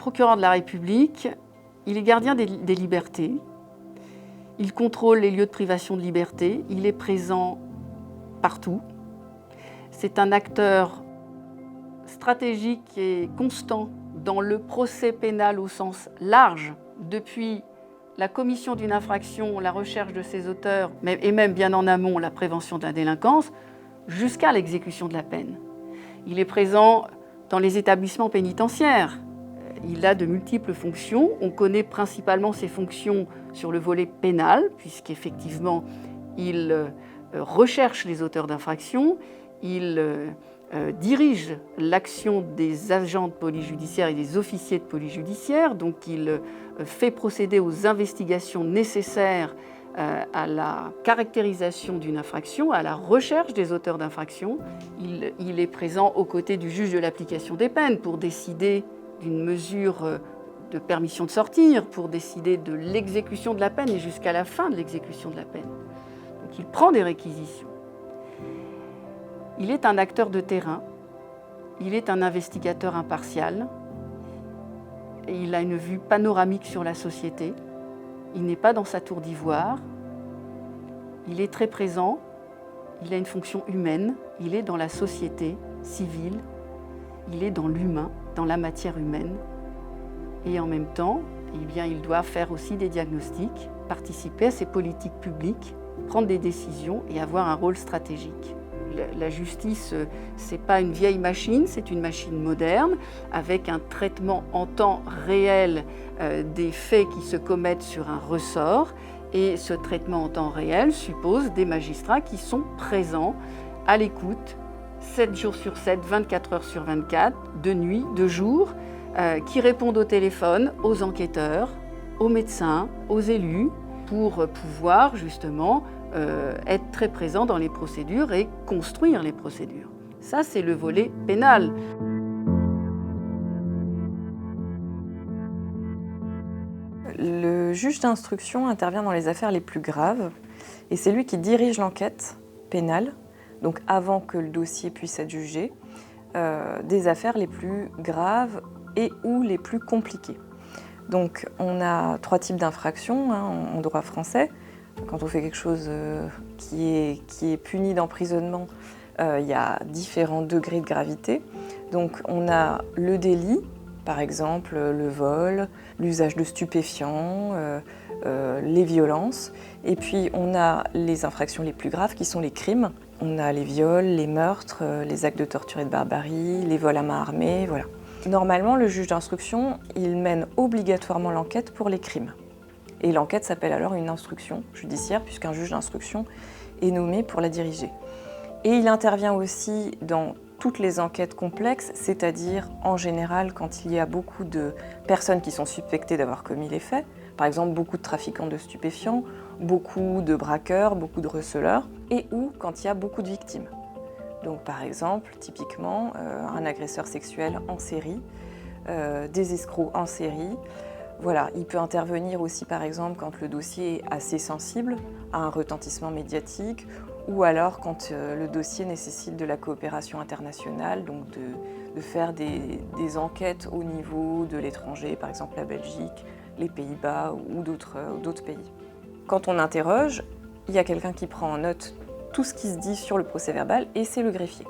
procureur de la République, il est gardien des libertés, il contrôle les lieux de privation de liberté, il est présent partout. C'est un acteur stratégique et constant dans le procès pénal au sens large, depuis la commission d'une infraction, la recherche de ses auteurs, et même bien en amont la prévention de la délinquance, jusqu'à l'exécution de la peine. Il est présent dans les établissements pénitentiaires. Il a de multiples fonctions. On connaît principalement ses fonctions sur le volet pénal, puisqu'effectivement, il recherche les auteurs d'infractions, il dirige l'action des agents de police judiciaire et des officiers de police judiciaire, donc il fait procéder aux investigations nécessaires à la caractérisation d'une infraction, à la recherche des auteurs d'infractions. Il est présent aux côtés du juge de l'application des peines pour décider d'une mesure de permission de sortir, pour décider de l'exécution de la peine et jusqu'à la fin de l'exécution de la peine. Donc il prend des réquisitions. Il est un acteur de terrain, il est un investigateur impartial, et il a une vue panoramique sur la société. Il n'est pas dans sa tour d'ivoire, il est très présent, il a une fonction humaine, il est dans la société civile, il est dans l'humain, dans la matière humaine. Et en même temps, il doit faire aussi des diagnostics, participer à ces politiques publiques, prendre des décisions et avoir un rôle stratégique. La justice, ce n'est pas une vieille machine, c'est une machine moderne, avec un traitement en temps réel des faits qui se commettent sur un ressort. Et ce traitement en temps réel suppose des magistrats qui sont présents, à l'écoute, 7 jours sur 7, 24 heures sur 24, de nuit, de jour, qui répondent au téléphone, aux enquêteurs, aux médecins, aux élus, pour pouvoir justement être très présent dans les procédures et construire les procédures. Ça, c'est le volet pénal. Le juge d'instruction intervient dans les affaires les plus graves et c'est lui qui dirige l'enquête pénale, donc avant que le dossier puisse être jugé, des affaires les plus graves et ou les plus compliquées. Donc on a 3 types d'infractions en droit français. Quand on fait quelque chose qui est puni d'emprisonnement, il y a différents degrés de gravité. Donc on a le délit, par exemple le vol, l'usage de stupéfiants, les violences. Et puis on a les infractions les plus graves qui sont les crimes. On a les viols, les meurtres, les actes de torture et de barbarie, les vols à main armée, voilà. Normalement, le juge d'instruction, il mène obligatoirement l'enquête pour les crimes. Et l'enquête s'appelle alors une instruction judiciaire, puisqu'un juge d'instruction est nommé pour la diriger. Et il intervient aussi dans toutes les enquêtes complexes, c'est-à-dire en général quand il y a beaucoup de personnes qui sont suspectées d'avoir commis les faits, par exemple beaucoup de trafiquants de stupéfiants, beaucoup de braqueurs, beaucoup de receleurs, et ou quand il y a beaucoup de victimes. Donc par exemple, typiquement, un agresseur sexuel en série, des escrocs en série. Voilà, il peut intervenir aussi par exemple quand le dossier est assez sensible à un retentissement médiatique ou alors quand le dossier nécessite de la coopération internationale, donc de faire des enquêtes au niveau de l'étranger, par exemple la Belgique, les Pays-Bas ou d'autres pays. Quand on interroge, il y a quelqu'un qui prend en note tout ce qui se dit sur le procès-verbal et c'est le greffier.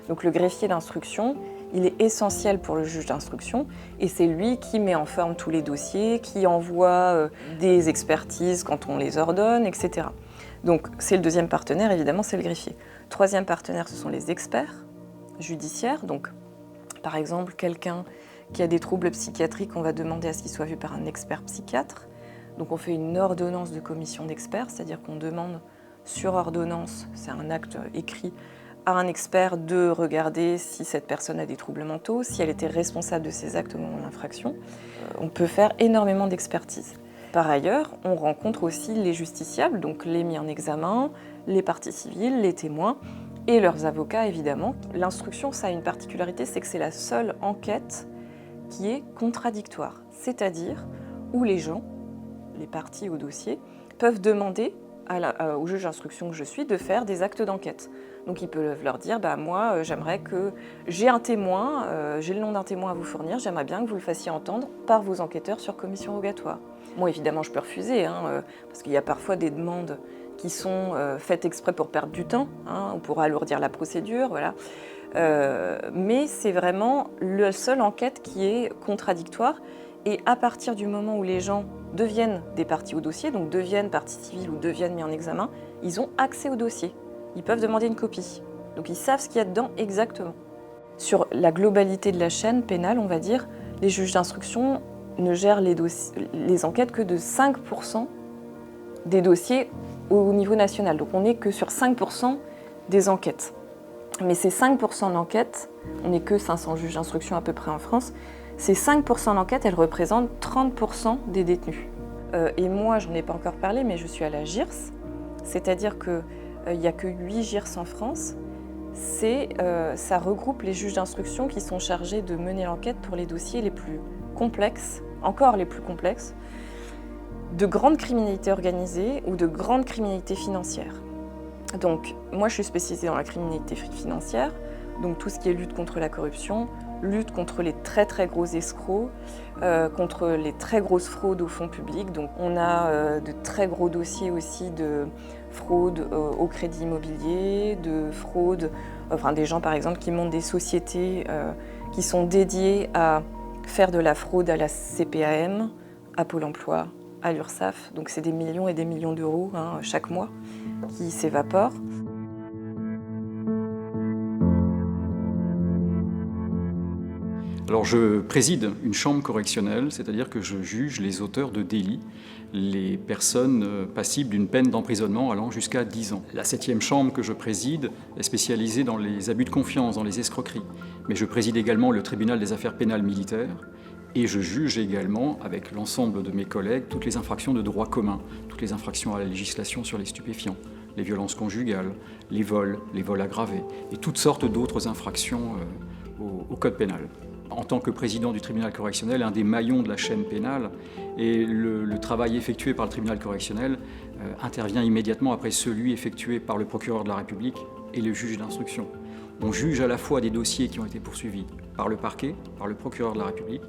Donc le greffier d'instruction, il est essentiel pour le juge d'instruction et c'est lui qui met en forme tous les dossiers, qui envoie des expertises quand on les ordonne, etc. Donc c'est le deuxième partenaire, évidemment, c'est le greffier. Troisième partenaire, ce sont les experts judiciaires. Donc par exemple, quelqu'un qui a des troubles psychiatriques, on va demander à ce qu'il soit vu par un expert psychiatre. Donc on fait une ordonnance de commission d'experts, c'est-à-dire qu'on demande sur ordonnance, c'est un acte écrit, à un expert de regarder si cette personne a des troubles mentaux, si elle était responsable de ces actes au moment de l'infraction. On peut faire énormément d'expertise. Par ailleurs, on rencontre aussi les justiciables, donc les mis en examen, les parties civiles, les témoins et leurs avocats évidemment. L'instruction, ça a une particularité, c'est que c'est la seule enquête qui est contradictoire, c'est-à-dire où les gens, les parties au dossier, peuvent demander au juge d'instruction que je suis de faire des actes d'enquête. Donc ils peuvent leur dire, moi j'aimerais que j'ai un témoin, j'ai le nom d'un témoin à vous fournir, j'aimerais bien que vous le fassiez entendre par vos enquêteurs sur commission rogatoire. Moi évidemment je peux refuser, parce qu'il y a parfois des demandes qui sont faites exprès pour perdre du temps, ou pour alourdir la procédure, voilà. Mais c'est vraiment la seule enquête qui est contradictoire. Et à partir du moment où les gens deviennent des parties au dossier, donc deviennent partie civile ou deviennent mis en examen, ils ont accès au dossier. Ils peuvent demander une copie. Donc ils savent ce qu'il y a dedans exactement. Sur la globalité de la chaîne pénale, on va dire, les juges d'instruction ne gèrent les enquêtes que de 5% des dossiers au niveau national. Donc on n'est que sur 5% des enquêtes. Mais ces 5% d'enquêtes, on n'est que 500 juges d'instruction à peu près en France, ces 5% d'enquêtes, elles représentent 30% des détenus. Et moi, je n'en ai pas encore parlé, mais je suis à la GIRS, c'est-à-dire qu'il n'y a que 8 GIRS en France. Ça regroupe les juges d'instruction qui sont chargés de mener l'enquête pour les dossiers les plus complexes, encore les plus complexes, de grande criminalité organisée ou de grande criminalité financière. Donc, moi, je suis spécialisée dans la criminalité financière, donc tout ce qui est lutte contre la corruption, lutte contre les très très gros escrocs, contre les très grosses fraudes aux fonds publics. Donc on a de très gros dossiers aussi de fraude au crédit immobilier, de fraude, des gens par exemple qui montent des sociétés qui sont dédiées à faire de la fraude à la CPAM, à Pôle emploi, à l'URSSAF. Donc c'est des millions et des millions d'euros chaque mois qui s'évaporent. Alors je préside une chambre correctionnelle, c'est-à-dire que je juge les auteurs de délits, les personnes passibles d'une peine d'emprisonnement allant jusqu'à 10 ans. La 7e chambre que je préside est spécialisée dans les abus de confiance, dans les escroqueries. Mais je préside également le tribunal des affaires pénales militaires et je juge également, avec l'ensemble de mes collègues, toutes les infractions de droit commun, toutes les infractions à la législation sur les stupéfiants, les violences conjugales, les vols aggravés et toutes sortes d'autres infractions au code pénal. En tant que président du tribunal correctionnel, un des maillons de la chaîne pénale, et le travail effectué par le tribunal correctionnel intervient immédiatement après celui effectué par le procureur de la République et le juge d'instruction. On juge à la fois des dossiers qui ont été poursuivis par le parquet, par le procureur de la République,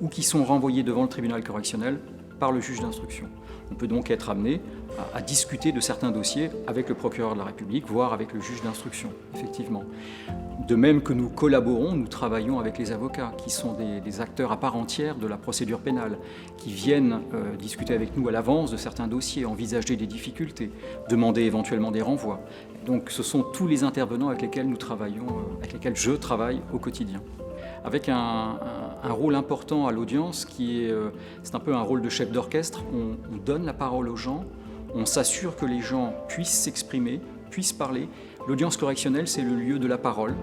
ou qui sont renvoyés devant le tribunal correctionnel par le juge d'instruction. On peut donc être amené à discuter de certains dossiers avec le procureur de la République, voire avec le juge d'instruction, effectivement. De même que nous collaborons, nous travaillons avec les avocats, qui sont des acteurs à part entière de la procédure pénale, qui viennent discuter avec nous à l'avance de certains dossiers, envisager des difficultés, demander éventuellement des renvois. Donc ce sont tous les intervenants avec lesquels nous travaillons, avec lesquels je travaille au quotidien. Avec un rôle important à l'audience c'est un peu un rôle de chef d'orchestre. On donne la parole aux gens, on s'assure que les gens puissent s'exprimer, puissent parler. L'audience correctionnelle, c'est le lieu de la parole.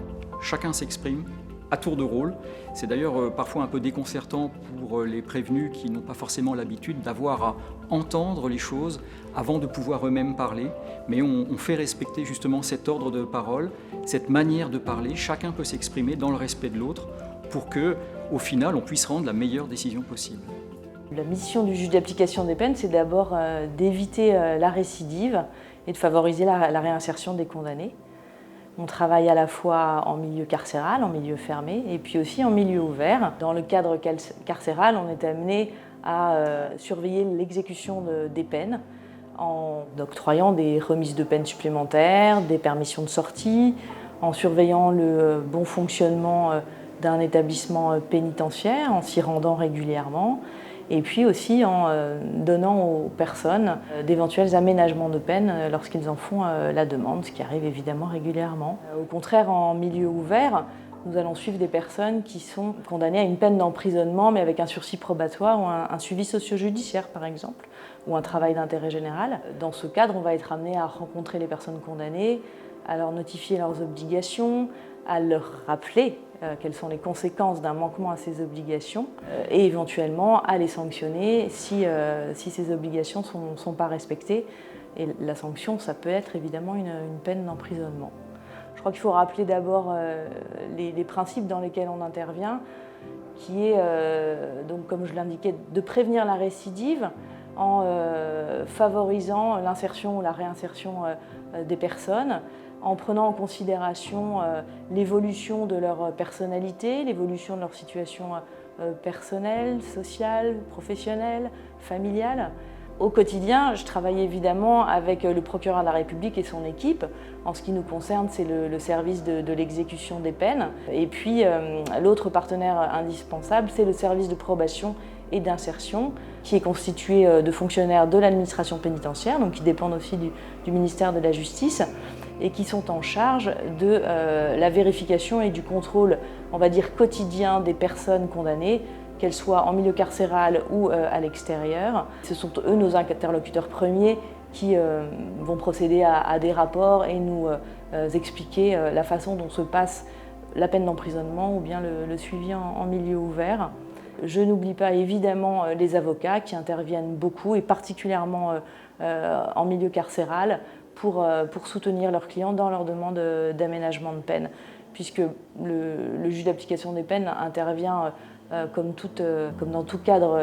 Chacun s'exprime à tour de rôle. C'est d'ailleurs parfois un peu déconcertant pour les prévenus qui n'ont pas forcément l'habitude d'avoir à entendre les choses avant de pouvoir eux-mêmes parler. Mais on fait respecter justement cet ordre de parole, cette manière de parler. Chacun peut s'exprimer dans le respect de l'autre pour qu'au final, on puisse rendre la meilleure décision possible. La mission du juge d'application des peines, c'est d'abord d'éviter la récidive et de favoriser la réinsertion des condamnés. On travaille à la fois en milieu carcéral, en milieu fermé, et puis aussi en milieu ouvert. Dans le cadre carcéral, on est amené à surveiller l'exécution des peines en octroyant des remises de peines supplémentaires, des permissions de sortie, en surveillant le bon fonctionnement d'un établissement pénitentiaire, en s'y rendant régulièrement, et puis aussi en donnant aux personnes d'éventuels aménagements de peine lorsqu'ils en font la demande, ce qui arrive évidemment régulièrement. Au contraire, en milieu ouvert, nous allons suivre des personnes qui sont condamnées à une peine d'emprisonnement, mais avec un sursis probatoire ou un suivi socio-judiciaire, par exemple, ou un travail d'intérêt général. Dans ce cadre, on va être amené à rencontrer les personnes condamnées, à leur notifier leurs obligations, à leur rappeler quelles sont les conséquences d'un manquement à ces obligations et éventuellement à les sanctionner si ces obligations ne sont pas respectées. Et la sanction, ça peut être évidemment une peine d'emprisonnement. Je crois qu'il faut rappeler d'abord les principes dans lesquels on intervient, qui est, donc, comme je l'indiquais, de prévenir la récidive, en favorisant l'insertion ou la réinsertion des personnes, en prenant en considération l'évolution de leur personnalité, l'évolution de leur situation personnelle, sociale, professionnelle, familiale. Au quotidien, je travaille évidemment avec le procureur de la République et son équipe. En ce qui nous concerne, c'est le service de l'exécution des peines. Et puis, l'autre partenaire indispensable, c'est le service de probation et d'insertion, qui est constitué de fonctionnaires de l'administration pénitentiaire, donc qui dépendent aussi du ministère de la Justice, et qui sont en charge de la vérification et du contrôle, on va dire, quotidien des personnes condamnées, qu'elles soient en milieu carcéral ou à l'extérieur. Ce sont eux nos interlocuteurs premiers qui vont procéder à des rapports et nous expliquer la façon dont se passe la peine d'emprisonnement ou bien le suivi en milieu ouvert. Je n'oublie pas évidemment les avocats qui interviennent beaucoup et particulièrement en milieu carcéral pour soutenir leurs clients dans leur demande d'aménagement de peine, puisque le juge d'application des peines intervient comme dans tout cadre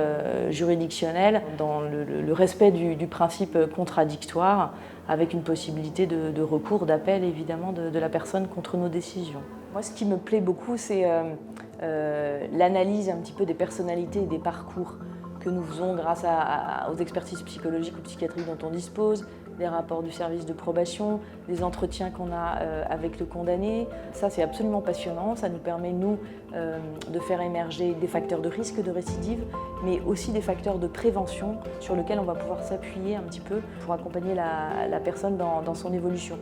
juridictionnel, dans le respect du principe contradictoire, avec une possibilité de recours, d'appel évidemment de la personne contre nos décisions. Moi, ce qui me plaît beaucoup, c'est l'analyse un petit peu des personnalités et des parcours que nous faisons grâce aux expertises psychologiques ou psychiatriques dont on dispose, les rapports du service de probation, les entretiens qu'on a avec le condamné. Ça, c'est absolument passionnant. Ça nous permet, nous, de faire émerger des facteurs de risque de récidive, mais aussi des facteurs de prévention sur lesquels on va pouvoir s'appuyer un petit peu pour accompagner la personne dans son évolution.